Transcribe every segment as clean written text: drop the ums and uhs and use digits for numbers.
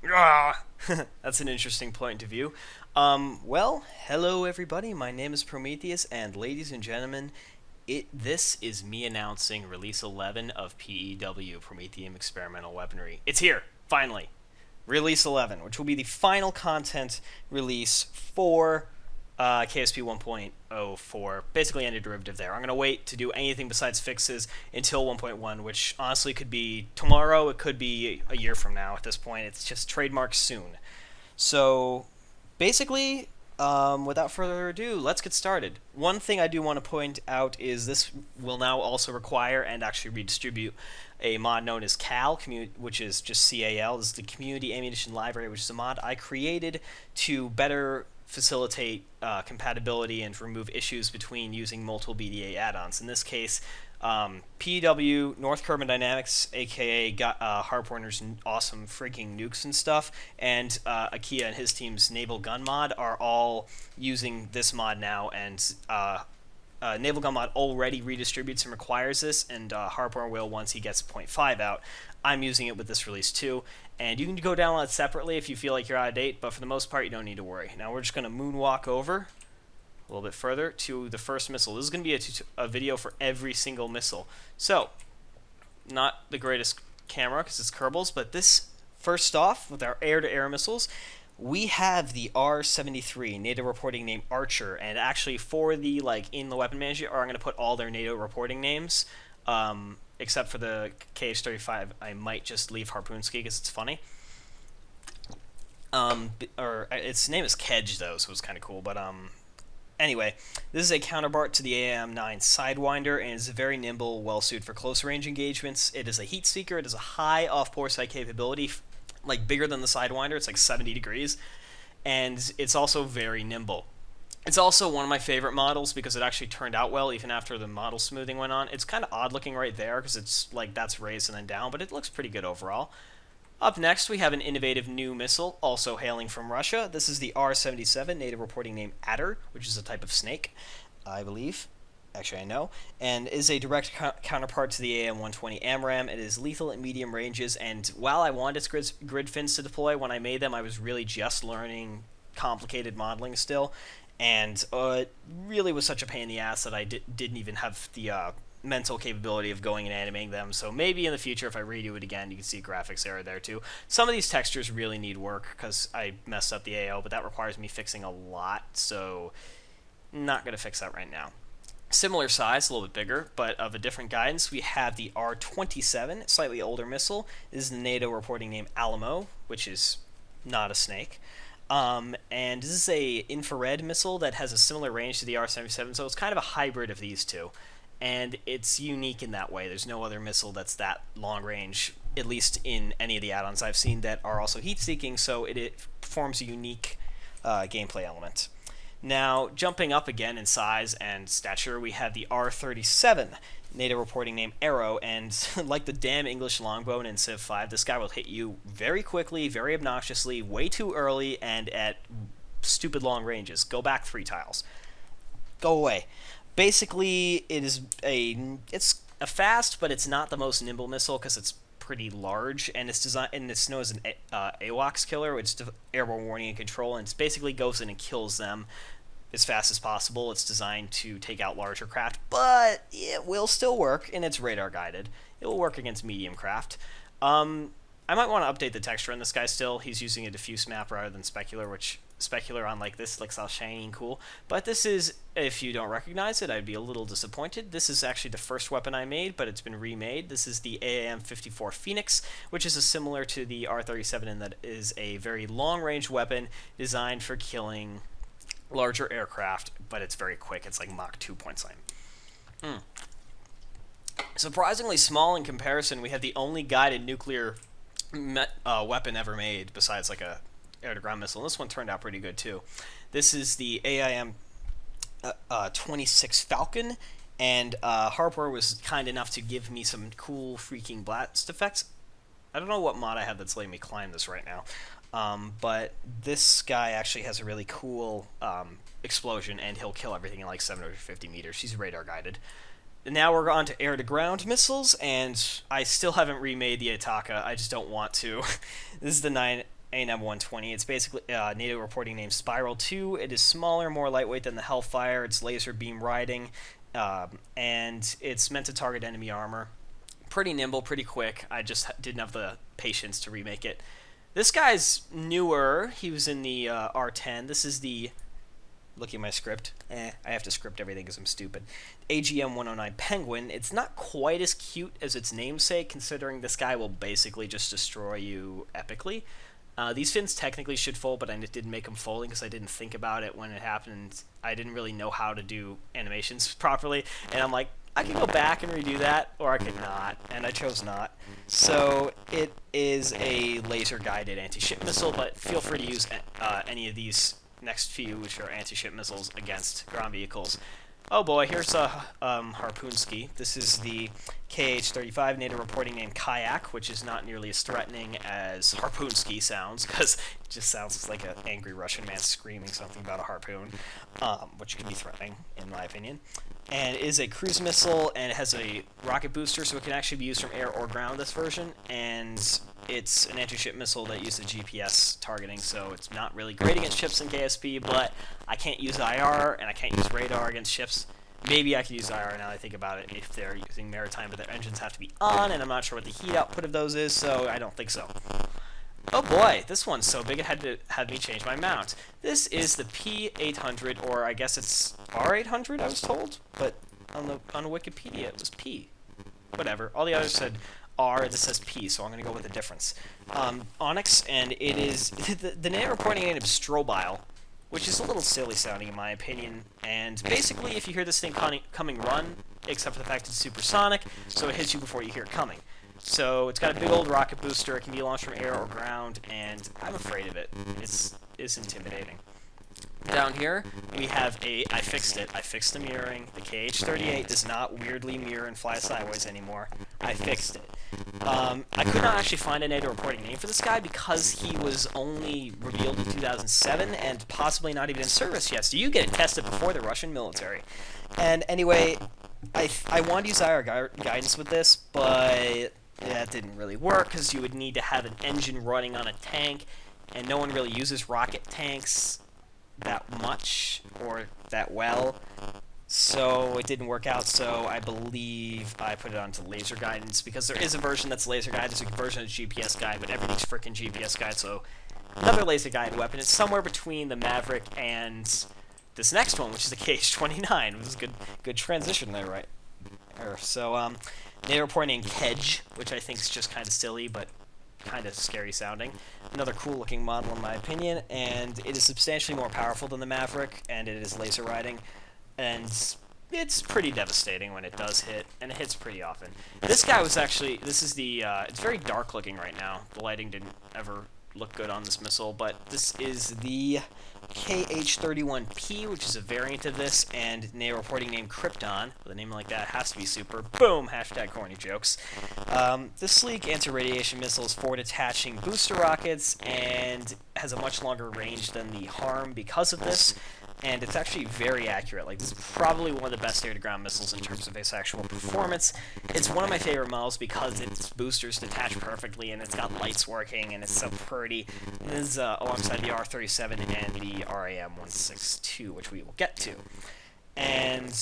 Ah, that's an interesting point of view. Well, hello everybody. My name is Prometheus, and ladies and gentlemen, this is me announcing Release 11 of P.E.W. Prometheum Experimental Weaponry. It's here, finally. Release 11, which will be the final content release for KSP 1.04, basically any derivative there. I'm going to wait to do anything besides fixes until 1.1, which honestly could be tomorrow, it could be a year from now at this point. It's just trademarked soon. So, basically, without further ado, let's get started. One thing I do want to point out is this will now also require and actually redistribute a mod known as CAL, which is just CAL. This is the Community Ammunition Library, which is a mod I created to better facilitate compatibility and remove issues between using multiple BDA add-ons. In this case, P.E.W, North Carbon Dynamics, aka Harpooner's awesome freaking nukes and stuff, and Akia and his team's Naval Gun mod are all using this mod now, and Naval Gun mod already redistributes and requires this, and Harpooner will once he gets 0.5 out. I'm using it with this release too, and you can go download it separately if you feel like you're out of date, but for the most part you don't need to worry. Now we're just going to moonwalk over a little bit further to the first missile. This is going to be a video for every single missile. So, not the greatest camera because it's Kerbals, but this, first off, with our air-to-air missiles, we have the R-73, NATO reporting name Archer, and actually for the, in the weapon manager, I'm going to put all their NATO reporting names, except for the KH-35, I might just leave Harpoonski because it's funny. Or its name is Kedge though, so it's kind of cool. But anyway, this is a counterpart to the AIM-9 Sidewinder, and is very nimble, well suited for close range engagements. It is a heat seeker. It is a high off-bore sight capability, like bigger than the Sidewinder. It's like 70 degrees, and it's also very nimble. It's also one of my favorite models because it actually turned out well even after the model smoothing went on. It's kind of odd looking right there because it's like that's raised and then down, but it looks pretty good overall. Up next, we have an innovative new missile, also hailing from Russia. This is the R-77, NATO reporting name Adder, which is a type of snake, I believe. Actually, I know. And is a direct counterpart to the AM-120 AMRAAM. It is lethal at medium ranges, and while I wanted its grid fins to deploy, when I made them, I was really just learning complicated modeling still. And it really was such a pain in the ass that I didn't even have the mental capability of going and animating them. So maybe in the future, if I redo it again, you can see a graphics error there too. Some of these textures really need work because I messed up the AO, but that requires me fixing a lot, so not going to fix that right now. Similar size, a little bit bigger, but of a different guidance, we have the R-27, slightly older missile. This is the NATO reporting name Alamo, which is not a snake. And this is a infrared missile that has a similar range to the R-77, so it's kind of a hybrid of these two. And it's unique in that way. There's no other missile that's that long range, at least in any of the add-ons I've seen, that are also heat-seeking, so it forms a unique gameplay element. Now, jumping up again in size and stature, we have the R-37, NATO reporting name Arrow, and like the damn English longbow in Civ 5, this guy will hit you very quickly, very obnoxiously, way too early, and at stupid long ranges. Go back 3 tiles. Go away. Basically, it's a fast, but it's not the most nimble missile because it's pretty large, and it's known as an AWACS killer, which is airborne warning and control, and it basically goes in and kills them as fast as possible. It's designed to take out larger craft, but it will still work, and it's radar guided. It will work against medium craft. I might want to update the texture on this guy still. He's using a diffuse map rather than specular, which specular on like this looks all shiny and cool. But this is, if you don't recognize it, I'd be a little disappointed. This is actually the first weapon I made, but it's been remade. This is the AAM-54 Phoenix, which is similar to the R-37 in that it is a very long-range weapon designed for killing larger aircraft, but it's very quick. It's like Mach 2 point sign. Surprisingly small in comparison. We have the only guided nuclear weapon ever made besides like a air-to-ground missile. And this one turned out pretty good too. This is the AIM-26 Falcon, and Harper was kind enough to give me some cool freaking blast effects. I don't know what mod I have that's letting me climb this right now. But this guy actually has a really cool explosion, and he'll kill everything in like 750 meters. He's radar guided. Now we're on to air-to-ground missiles, and I still haven't remade the Ataka. I just don't want to. This is the A-120. It's basically NATO reporting name Spiral 2. It is smaller, more lightweight than the Hellfire. It's laser beam riding, and it's meant to target enemy armor. Pretty nimble, pretty quick. I just didn't have the patience to remake it. This guy's newer. He was in the R-10. This is the... Looking at my script. I have to script everything because I'm stupid. AGM-109 Penguin. It's not quite as cute as its namesake, considering this guy will basically just destroy you epically. These fins technically should fold, but I didn't make them folding because I didn't think about it when it happened. I didn't really know how to do animations properly, and I'm like, I could go back and redo that, or I could not, and I chose not. So it is a laser-guided anti-ship missile, but feel free to use any of these next few, which are anti-ship missiles against ground vehicles. Oh boy, here's a Harpoon ski. This is the KH-35 NATO reporting name Kayak, which is not nearly as threatening as Harpoon ski sounds, because it just sounds like an angry Russian man screaming something about a harpoon, which can be threatening, in my opinion. And it is a cruise missile, and it has a rocket booster, so it can actually be used from air or ground, this version, and it's an anti-ship missile that uses GPS targeting, so it's not really great against ships in KSP, but I can't use IR, and I can't use radar against ships. Maybe I could use IR now that I think about it if they're using maritime, but their engines have to be on, and I'm not sure what the heat output of those is, so I don't think so. Oh boy, this one's so big it had to have me change my mount. This is the P800, or I guess it's R800, I was told, but on Wikipedia it was P. Whatever. All the others said R, this says P, so I'm going to go with the difference. Onyx, and it is... the NATO reporting name is Strobile, which is a little silly sounding in my opinion, and basically if you hear this thing coming, run, except for the fact it's supersonic, so it hits you before you hear it coming. So it's got a big old rocket booster, it can be launched from air or ground, and I'm afraid of it. It's intimidating. Down here, we have I fixed it. I fixed the mirroring. The KH-38 does not weirdly mirror and fly sideways anymore. I fixed it. I could not actually find a NATO reporting name for this guy because he was only revealed in 2007 and possibly not even in service yet, so you get it tested before the Russian military. And anyway, I wanted to use IR guidance with this, but that didn't really work because you would need to have an engine running on a tank, and no one really uses rocket tanks that much or that well, so it didn't work out. So I believe I put it onto laser guidance because there is a version that's laser guided. There's a version that's GPS guide, but everything's freaking GPS guide. So another laser guided weapon. It's somewhere between the Maverick and this next one, which is the KH-29. Which is a good transition there, right? So NATO report named Kedge, which I think is just kind of silly, but kind of scary sounding. Another cool looking model in my opinion, and it is substantially more powerful than the Maverick, and it is laser riding, and it's pretty devastating when it does hit, and it hits pretty often. This guy was actually, this is the, it's very dark looking right now. The lighting didn't ever look good on this missile, but this is the KH-31P, which is a variant of this, and NATO reporting name Krypton. With a name like that, it has to be super. Boom! Hashtag corny jokes. This sleek anti-radiation missile is for detaching booster rockets, and has a much longer range than the Harm because of this, and it's actually very accurate. Like, this is probably one of the best air-to-ground missiles in terms of its actual performance. It's one of my favorite models because its boosters detach perfectly, and it's got lights working, and it's so pretty. This is alongside the R-37 and the RAM-162, which we will get to. And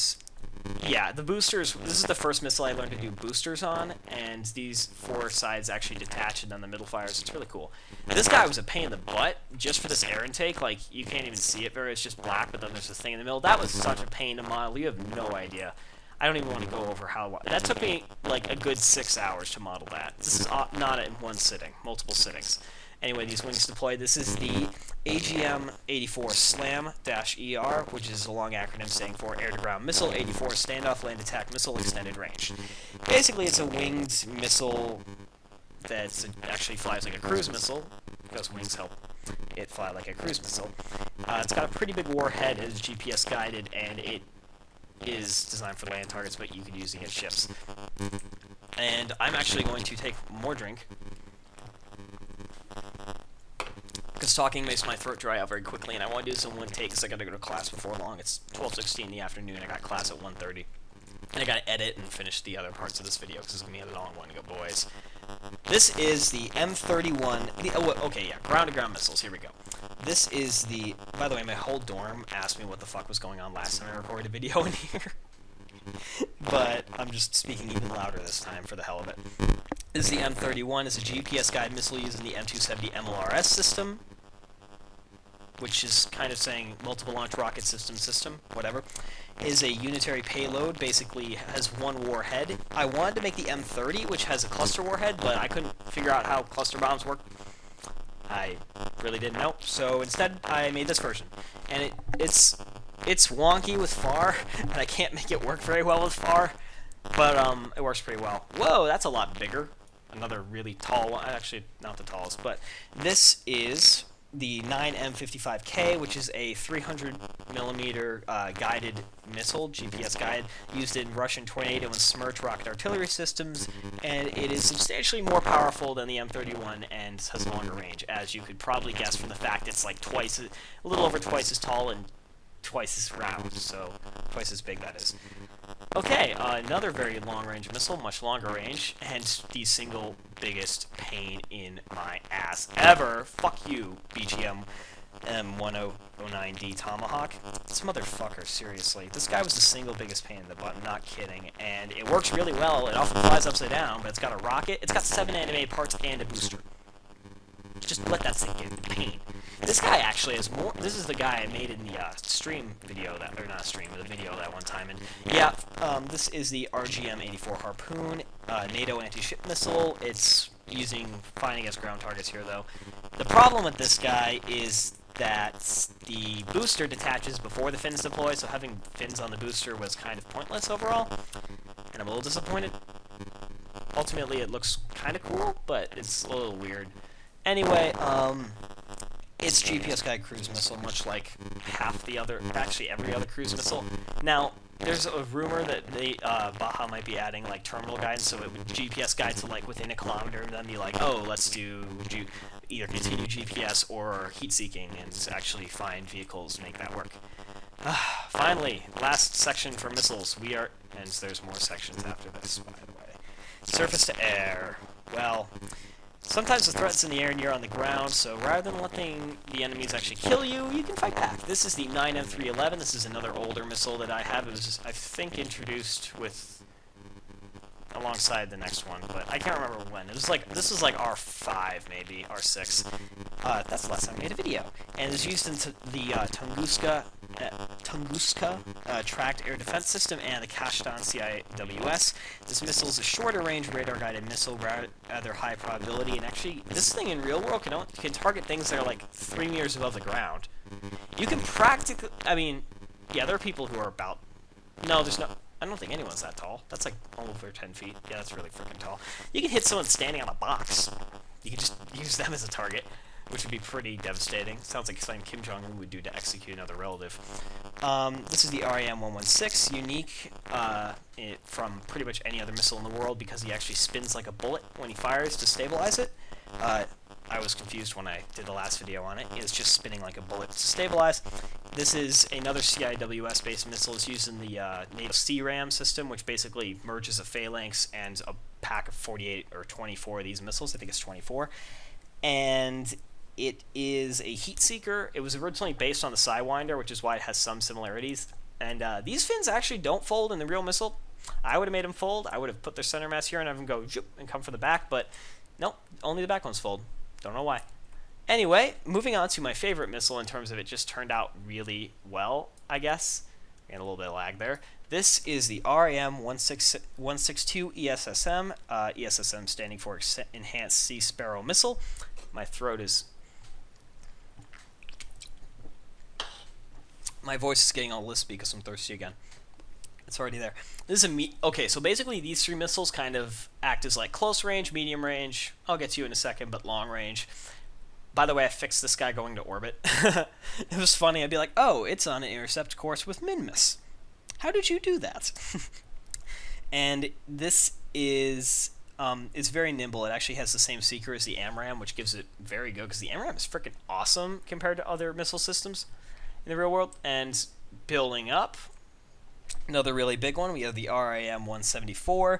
yeah, the boosters, this is the first missile I learned to do boosters on, and these four sides actually detach, and then the middle fires. It's really cool. This guy was a pain in the butt just for this air intake. Like, you can't even see it very, it's just black, but then there's this thing in the middle. That was such a pain to model. You have no idea. I don't even want to go over how... That took me, like, a good 6 hours to model that. This is not in one sitting, multiple sittings. Anyway, these wings deployed. This is the AGM-84 SLAM-ER, which is a long acronym saying for Air-to-Ground Missile, 84 Standoff Land Attack Missile Extended Range. Basically, it's a winged missile that actually flies like a cruise missile, because wings help it fly like a cruise missile. It's got a pretty big warhead, it is GPS guided, and it is designed for land targets, but you could use it against ships. And I'm actually going to take more drink, because talking makes my throat dry out very quickly, and I want to do this in one take because I got to go to class before long. It's 12:16 in the afternoon, I got class at 1:30. And I got to edit and finish the other parts of this video because it's going to be a long one, go boys. This is the M31. Ground-to-ground missiles. Here we go. This is the. By the way, my whole dorm asked me what the fuck was going on last time I recorded a video in here. But I'm just speaking even louder this time for the hell of it. This is the M31. It's a GPS-guided missile using the M270 MLRS system, which is kind of saying multiple launch rocket system, whatever. Is a unitary payload, basically has one warhead. I wanted to make the M30, which has a cluster warhead, but I couldn't figure out how cluster bombs work. I really didn't know, so instead I made this version. And it's wonky with FAR, and I can't make it work very well with FAR, but it works pretty well. Whoa, that's a lot bigger. Another really tall one. Actually, not the tallest, but this is the 9M55K, which is a 300mm guided missile, GPS guided, used in Russian Tornado and Smerch rocket artillery systems, and it is substantially more powerful than the M31 and has longer range, as you could probably guess from the fact it's like a little over twice as tall and twice as round, so twice as big, that is. Okay, another very long-range missile, much longer range, and the single biggest pain in my ass ever. Fuck you, BGM M1009D Tomahawk. This motherfucker, seriously. This guy was the single biggest pain in the butt, not kidding, and it works really well. It often flies upside down, but it's got a rocket. It's got 7 animated parts and a booster. Just let that sink in. Pain. This guy actually has more. This is the guy I made in the stream video or not stream, but the video that one time. And yeah, this is the RGM-84 Harpoon, NATO anti-ship missile. It's fine against ground targets here, though. The problem with this guy is that the booster detaches before the fins deploy, so having fins on the booster was kind of pointless overall, and I'm a little disappointed. Ultimately, it looks kind of cool, but it's a little weird. Anyway, it's GPS guided cruise missile, much like actually every other cruise missile. Now, there's a rumor that Baja might be adding like terminal guidance, so it would GPS guide to like within a kilometer, and then be like, oh, let's do either continue GPS or heat seeking, and actually find vehicles, make that work. Finally, last section for missiles. And there's more sections after this, by the way. Surface to air. Well, sometimes the threat's in the air and you're on the ground, so rather than letting the enemies actually kill you, you can fight back. This is the 9M311. This is another older missile that I have. It was just, I think, introduced alongside the next one, but I can't remember when. This was like R5, maybe, R6. That's the last time I made a video. And it's used in the Tunguska tracked air defense system and the Kashtan CIWS. This missile is a shorter range radar-guided missile, rather high probability, and actually, this thing in real world can target things that are like 3 meters above the ground. You can practically, I mean, yeah, there are people who are about, no, there's no, I don't think anyone's that tall. That's like over 10 feet. Yeah, that's really freaking tall. You can hit someone standing on a box. You can just use them as a target, which would be pretty devastating. Sounds like something Kim Jong-un would do to execute another relative. This is the RAM-116, unique from pretty much any other missile in the world because he actually spins like a bullet when he fires to stabilize it. I was confused when I did the last video on it. It's just spinning like a bullet to stabilize. This is another CIWS-based missile. It's used in the Nato C-RAM system, which basically merges a phalanx and a pack of 48 or 24 of these missiles. I think it's 24. And it is a heat seeker. It was originally based on the Sidewinder, which is why it has some similarities. And these fins actually don't fold in the real missile. I would have made them fold. I would have put their center mass here and have them go zoop and come from the back, but nope, only the back ones fold. Don't know why. Anyway, moving on to my favorite missile in terms of it just turned out really well, I guess. And a little bit of lag there. This is the RAM-162 ESSM. ESSM standing for Enhanced Sea Sparrow Missile. My throat is... My voice is getting all lispy because I'm thirsty again. It's already there. This is okay, so basically these 3 missiles kind of act as like close range, medium range, I'll get to you in a second, but long range. By the way, I fixed this guy going to orbit. It was funny, I'd be like, oh, it's on an intercept course with Minmus. How did you do that? And this is it's very nimble. It actually has the same seeker as the AMRAAM, which gives it very good, because the AMRAAM is freaking awesome compared to other missile systems in the real world. And building up, another really big one, we have the RAM-174,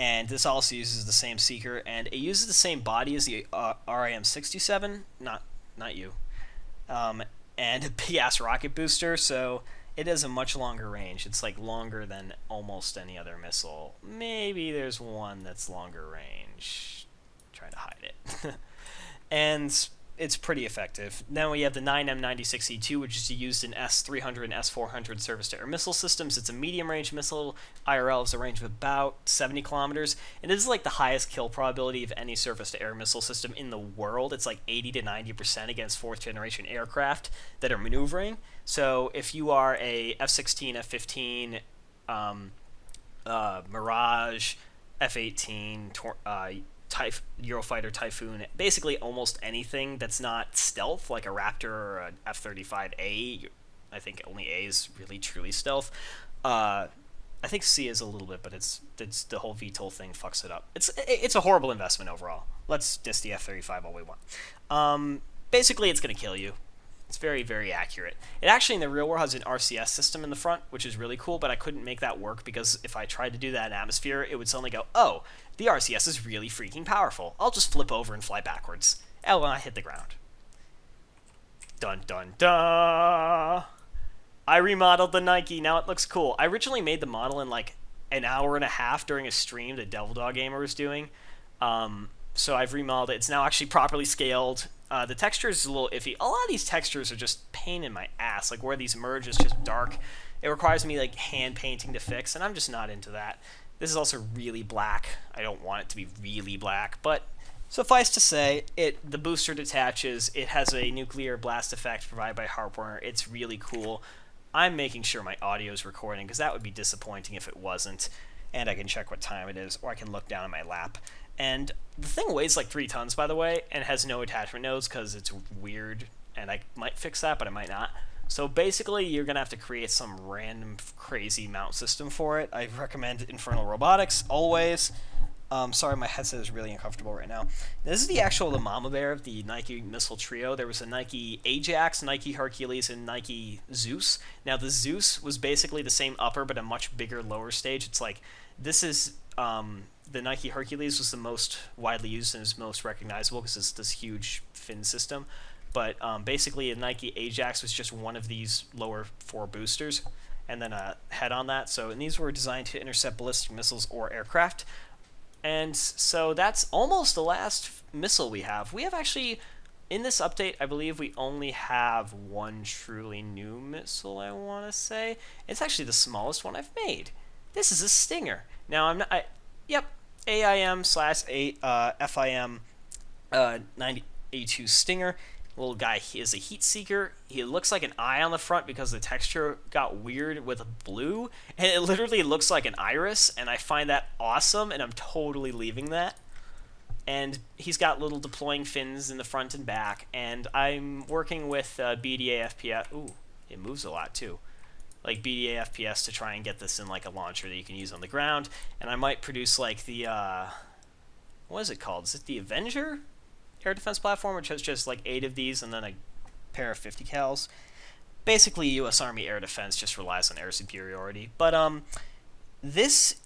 And this also uses the same seeker, and it uses the same body as the RIM-627, not you, and a big-ass rocket booster, so it has a much longer range. It's like longer than almost any other missile. Maybe there's one that's longer range. I'm trying to hide it. And it's pretty effective. Then we have the 9M96E2, which is used in S-300 and S-400 surface-to-air missile systems. It's a medium-range missile. IRL has a range of about 70 kilometers. And it is like the highest kill probability of any surface-to-air missile system in the world. It's like 80 to 90% against fourth-generation aircraft that are maneuvering. So if you are a F-16, F-15, Mirage, F-18, Eurofighter Typhoon, basically almost anything that's not stealth, like a Raptor or an F-35A. I think only A is really truly stealth. I think C is a little bit, but it's the whole VTOL thing fucks it up. It's a horrible investment overall. Let's diss the F-35 all we want. Basically, it's going to kill you. It's very, very accurate. It actually, in the real world, has an RCS system in the front, which is really cool, but I couldn't make that work because if I tried to do that in atmosphere, it would suddenly go, oh, the RCS is really freaking powerful. I'll just flip over and fly backwards. And when I hit the ground. Dun dun dun! I remodeled the Nike, now it looks cool. I originally made the model in like an hour and a half during a stream that Devil Dog Gamer was doing. So I've remodeled it. It's now actually properly scaled. The texture is a little iffy. A lot of these textures are just pain in my ass. Like where these merge is just dark. It requires me like hand painting to fix, and I'm just not into that. This is also really black. I don't want it to be really black, but suffice to say, the booster detaches. It has a nuclear blast effect provided by Harpoon. It's really cool. I'm making sure my audio is recording because that would be disappointing if it wasn't. And I can check what time it is, or I can look down at my lap. And the thing weighs like 3 tons, by the way, and has no attachment nodes because it's weird, and I might fix that, but I might not. So basically, you're going to have to create some random crazy mount system for it. I recommend Infernal Robotics, always. Sorry, my headset is really uncomfortable right now. This is the mama bear of the Nike missile trio. There was a Nike Ajax, Nike Hercules, and Nike Zeus. Now, the Zeus was basically the same upper, but a much bigger lower stage. It's like, this is... the Nike Hercules was the most widely used and is most recognizable because it's this huge fin system. But basically, a Nike Ajax was just one of these lower 4 boosters, and then a head on that. And these were designed to intercept ballistic missiles or aircraft. And so that's almost the last missile we have. We have actually, in this update, I believe we only have one truly new missile, I want to say. It's actually the smallest one I've made. This is a Stinger. Now, yep, AIM/FIM 90A2 Stinger. Little guy, he is a heat seeker. He looks like an eye on the front because the texture got weird with blue, and it literally looks like an iris, and I find that awesome, and I'm totally leaving that. And he's got little deploying fins in the front and back, and I'm working with BDA FPS. Ooh, it moves a lot too. Like BDA FPS to try and get this in like a launcher that you can use on the ground, and I might produce like the what is it called? Is it the Avenger air defense platform, which has just like 8 of these and then a pair of 50 cals. Basically, U.S. Army air defense just relies on air superiority. But this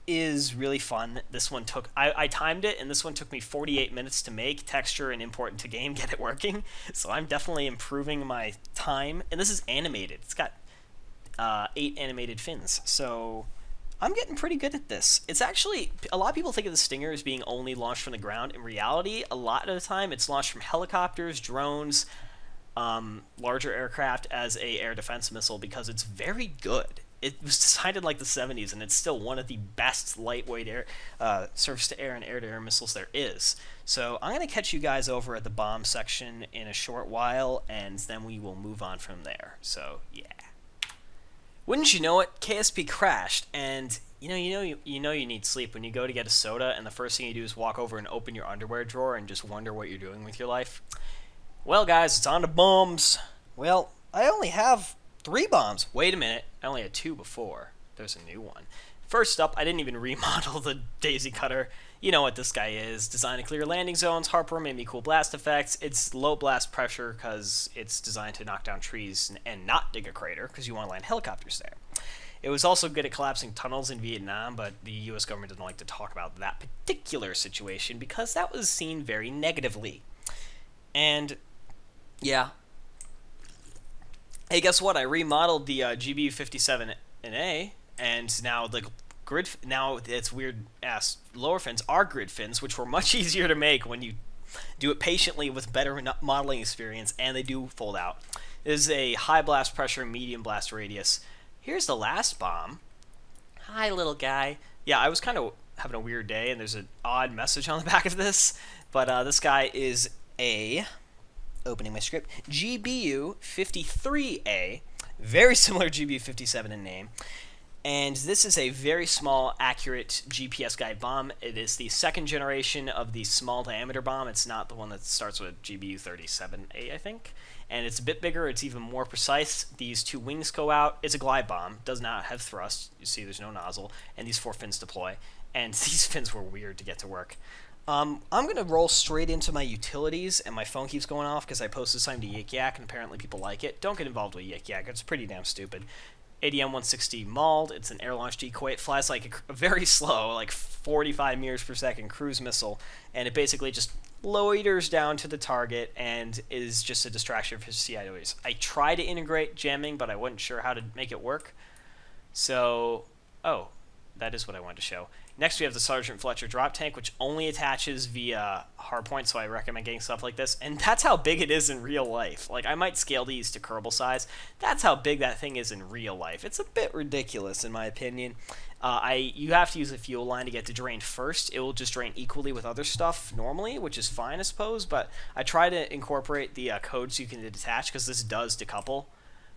is really fun. This one took I timed it, and this one took me 48 minutes to make, texture and import into game, get it working. So I'm definitely improving my time. And this is animated. It's got 8 animated fins. So I'm getting pretty good at this. It's actually, a lot of people think of the Stinger as being only launched from the ground. In reality, a lot of the time it's launched from helicopters, drones, larger aircraft as a air defense missile because it's very good. It was designed in like the 70s, and it's still one of the best lightweight air, surface-to-air and air-to-air missiles there is. So I'm going to catch you guys over at the bomb section in a short while, and then we will move on from there. So, yeah. Wouldn't you know it, KSP crashed, and you need sleep when you go to get a soda, and the first thing you do is walk over and open your underwear drawer and just wonder what you're doing with your life. Well, guys, it's on to bombs. Well, I only have 3 bombs. Wait a minute, I only had 2 before. There's a new one. First up, I didn't even remodel the Daisy Cutter. You know what this guy is. Design to clear landing zones. Harpoon made me cool blast effects. It's low blast pressure because it's designed to knock down trees and not dig a crater because you want to land helicopters there. It was also good at collapsing tunnels in Vietnam, but the U.S. government doesn't like to talk about that particular situation because that was seen very negatively. And yeah, hey, guess what? I remodeled the GBU-57A, and now the grid now its weird ass lower fins are grid fins, which were much easier to make when you do it patiently with better modeling experience, and they do fold out. It is a high blast pressure, medium blast radius. Here's the last bomb. Hi, little guy. Yeah, I was kind of having a weird day, and there's an odd message on the back of this, but this guy is a, opening my script, GBU-53A, very similar GBU-57 in name. And this is a very small, accurate GPS guide bomb. It is the second generation of the small diameter bomb. It's not the one that starts with GBU-37A, I think. And it's a bit bigger. It's even more precise. These two wings go out. It's a glide bomb. Does not have thrust. You see there's no nozzle. And these four fins deploy. And these fins were weird to get to work. I'm going to roll straight into my utilities, and my phone keeps going off because I posted something to Yik Yak, and apparently people like it. Don't get involved with Yik Yak. It's pretty damn stupid. ADM-160 mauled. It's an air-launched decoy. It flies like a very slow, like 45 meters per second cruise missile, and it basically just loiters down to the target and is just a distraction for CIOs. I tried to integrate jamming, but I wasn't sure how to make it work. So, oh, that is what I wanted to show. Next, we have the Sergeant Fletcher drop tank, which only attaches via hardpoint, so I recommend getting stuff like this. And that's how big it is in real life. Like, I might scale these to Kerbal size. That's how big that thing is in real life. It's a bit ridiculous, in my opinion. You have to use a fuel line to get to drain first. It will just drain equally with other stuff normally, which is fine, I suppose. But I try to incorporate the code so you can detach, because this does decouple.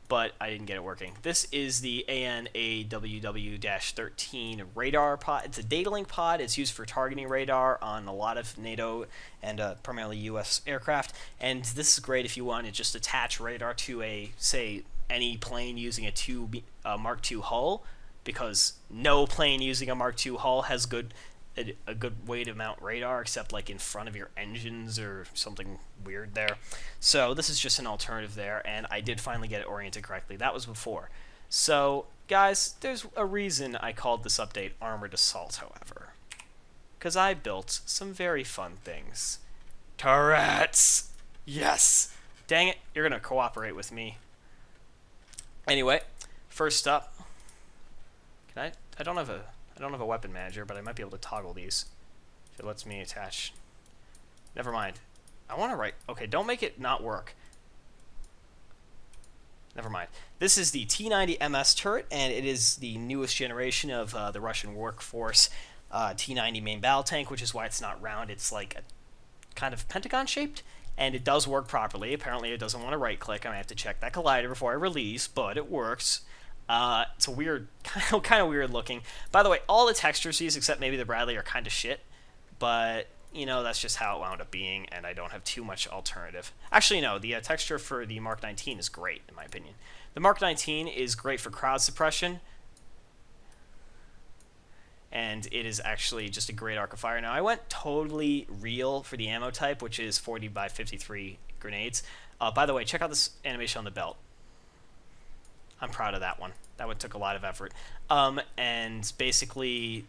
But I didn't get it working. This is the AN-AWW-13 radar pod. It's a data link pod. It's used for targeting radar on a lot of Nato and primarily U.S. aircraft. And this is great if you want to just attach radar to a, say, any plane using a Mark II hull, because no plane using a Mark II hull has a good way to mount radar, except like in front of your engines or something weird there. So this is just an alternative there, and I did finally get it oriented correctly. That was before. So guys, there's a reason I called this update Armored Assault, however, because I built some very fun things. Turrets! Yes! Dang it, you're gonna cooperate with me. Anyway, first up, I don't have a weapon manager, but I might be able to toggle these if it lets me attach. Never mind. I want to write. Okay, don't make it not work. Never mind. This is the T-90 MS turret, and it is the newest generation of the Russian workforce T-90 main battle tank, which is why it's not round. It's like a kind of pentagon shaped, and it does work properly. Apparently, it doesn't want to right click. I might have to check that collider before I release, but it works. It's a weird, kind of weird looking. By the way, all the textures used, except maybe the Bradley, are kind of shit. But, you know, that's just how it wound up being, and I don't have too much alternative. Actually, no, the texture for the Mark 19 is great, in my opinion. The Mark 19 is great for crowd suppression, and it is actually just a great arc of fire. Now, I went totally real for the ammo type, which is 40 by 53 grenades. By the way, check out this animation on the belt. I'm proud of that one. That one took a lot of effort. And basically,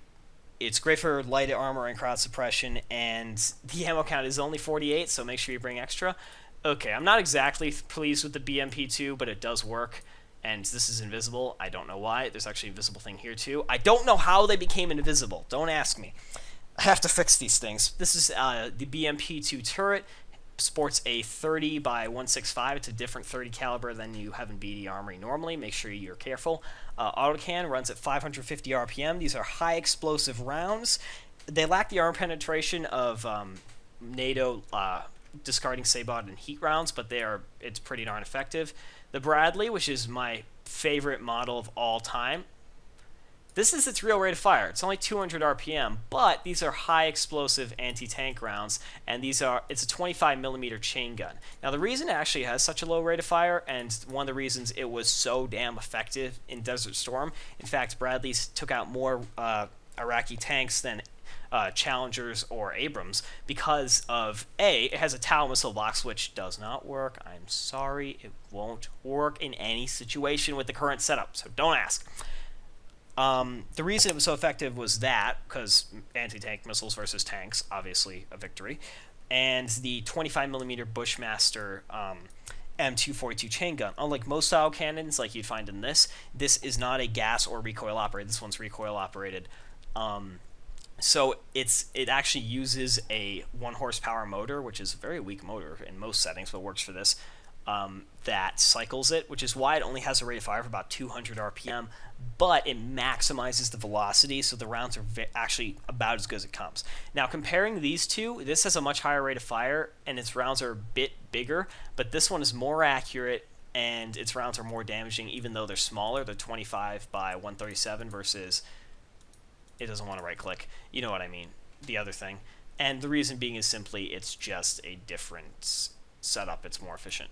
it's great for light armor and crowd suppression, and the ammo count is only 48, so make sure you bring extra. Okay, I'm not exactly pleased with the Bmp-2, but it does work, and this is invisible. I don't know why. There's actually a visible thing here, too. I don't know how they became invisible. Don't ask me. I have to fix these things. This is the Bmp-2 turret. Sports a 30 by 165. It's a different 30 caliber than you have in BD Armory normally. Make sure you're careful. Autocan runs at 550 RPM. These are high explosive rounds. They lack the armor penetration of NATO discarding Sabot and heat rounds, but it's pretty darn effective. The Bradley, which is my favorite model of all time, this is its real rate of fire. It's only 200 RPM, but these are high explosive anti-tank rounds, and it's a 25mm chain gun. Now, the reason it actually has such a low rate of fire, and one of the reasons it was so damn effective in Desert Storm, in fact, Bradley's took out more Iraqi tanks than Challengers or Abrams, because of it has a Tau missile box, which does not work. I'm sorry, it won't work in any situation with the current setup, so don't ask. The reason it was so effective was that, because anti-tank missiles versus tanks, obviously a victory, and the 25mm Bushmaster M242 chain gun. Unlike most style cannons like you'd find in this is not a gas or recoil operated. This one's recoil operated. So it actually uses a 1 horsepower motor, which is a very weak motor in most settings, but works for this. That cycles it, which is why it only has a rate of fire of about 200 RPM, but it maximizes the velocity, so the rounds are actually about as good as it comes. Now, comparing these two, this has a much higher rate of fire, and its rounds are a bit bigger, but this one is more accurate, and its rounds are more damaging, even though they're smaller. They're 25 by 137 versus, it doesn't want to right-click, you know what I mean, the other thing. And the reason being is simply it's just a different setup. It's more efficient.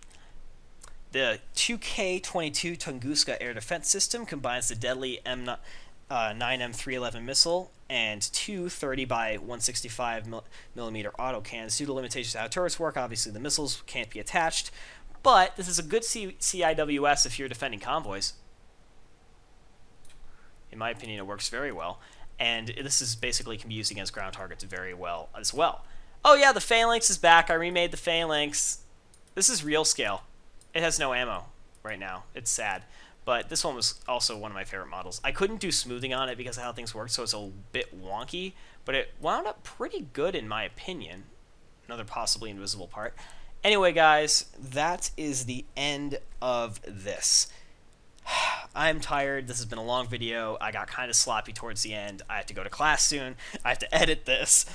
The 2K-22 Tunguska air defense system combines the deadly 9M311 missile and two 30 by 165 millimeter auto cannons. Due to limitations to how turrets work, obviously the missiles can't be attached, but this is a good CIWS if you're defending convoys. In my opinion, it works very well, and this is basically can be used against ground targets very well as well. Oh yeah, the Phalanx is back. I remade the Phalanx. This is real scale. It has no ammo right now. It's sad. But this one was also one of my favorite models. I couldn't do smoothing on it because of how things work, so it's a bit wonky, but it wound up pretty good in my opinion. Another possibly invisible part. Anyway, guys, that is the end of this. I'm tired. This has been a long video. I got kind of sloppy towards the end. I have to go to class soon. I have to edit this.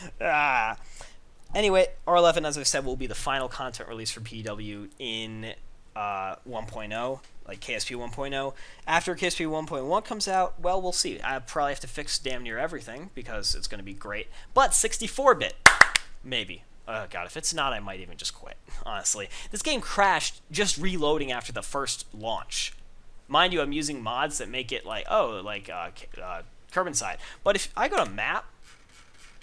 Anyway, R-11, as I said, will be the final content release for P.E.W. in 1.0, like KSP 1.0. After KSP 1.1 comes out, well, we'll see. I probably have to fix damn near everything because it's going to be great. But 64-bit, maybe. Oh god, if it's not, I might even just quit, honestly. This game crashed just reloading after the first launch. Mind you, I'm using mods that make it like, Kerbin side. But if I go to map,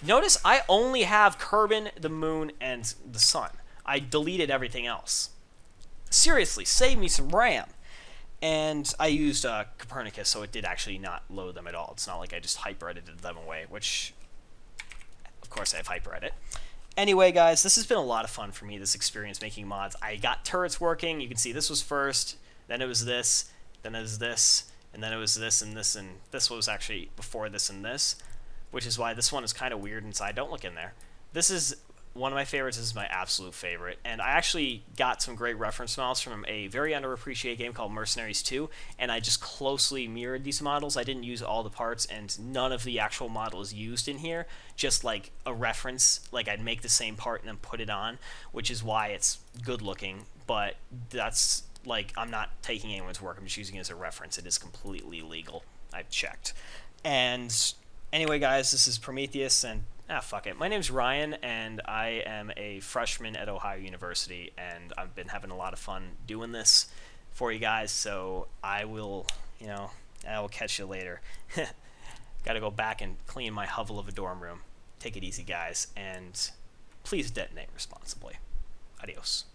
notice I only have Kerbin, the moon, and the sun. I deleted everything else. Seriously, save me some RAM. And I used Copernicus, so it did actually not load them at all. It's not like I just hyper-edited them away, which, of course, I have hyper-edit. Anyway, guys, this has been a lot of fun for me, this experience making mods. I got turrets working. You can see this was first, then it was this, then it was this, and then it was this and this, and this was actually before this and this, which is why this one is kind of weird inside. Don't look in there. This is one of my favorites. This is my absolute favorite, and I actually got some great reference models from a very underappreciated game called Mercenaries 2, and I just closely mirrored these models. I didn't use all the parts, and none of the actual model is used in here, just like a reference. Like I'd make the same part and then put it on, which is why it's good looking, but that's like, I'm not taking anyone's work. I'm just using it as a reference. It is completely legal. I've checked. And anyway, guys, this is Prometheus, and fuck it. My name's Ryan, and I am a freshman at Ohio University, and I've been having a lot of fun doing this for you guys, so I will catch you later. Gotta go back and clean my hovel of a dorm room. Take it easy, guys, and please detonate responsibly. Adios.